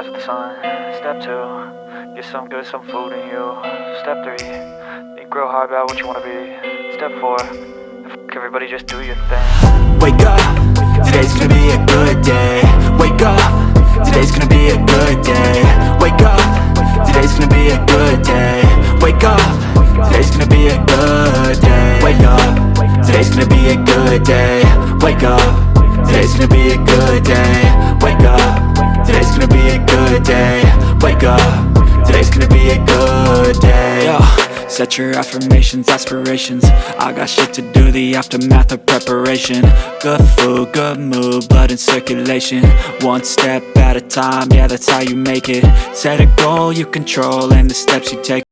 rise with the sun. Step 2, get some good, some food in you. Step 3, think real hard about what you wanna be. Step 4, everybody just do your thing. Wake up, today's gonna be a good day. Wake up, today's gonna be a good day. Wake up, today's gonna be a good day. Wake up, today's gonna be a good day. Wake up, today's gonna be a good day. Wake up, today's gonna be a good day. Wake up, today's gonna be a good day. Wake up, today's gonna be a good day. Yo, set your affirmations, aspirations. I got shit to do, the aftermath of preparation. Good food, good mood, blood in circulation. One step at a time, yeah, that's how you make it. Set a goal you control and the steps you take.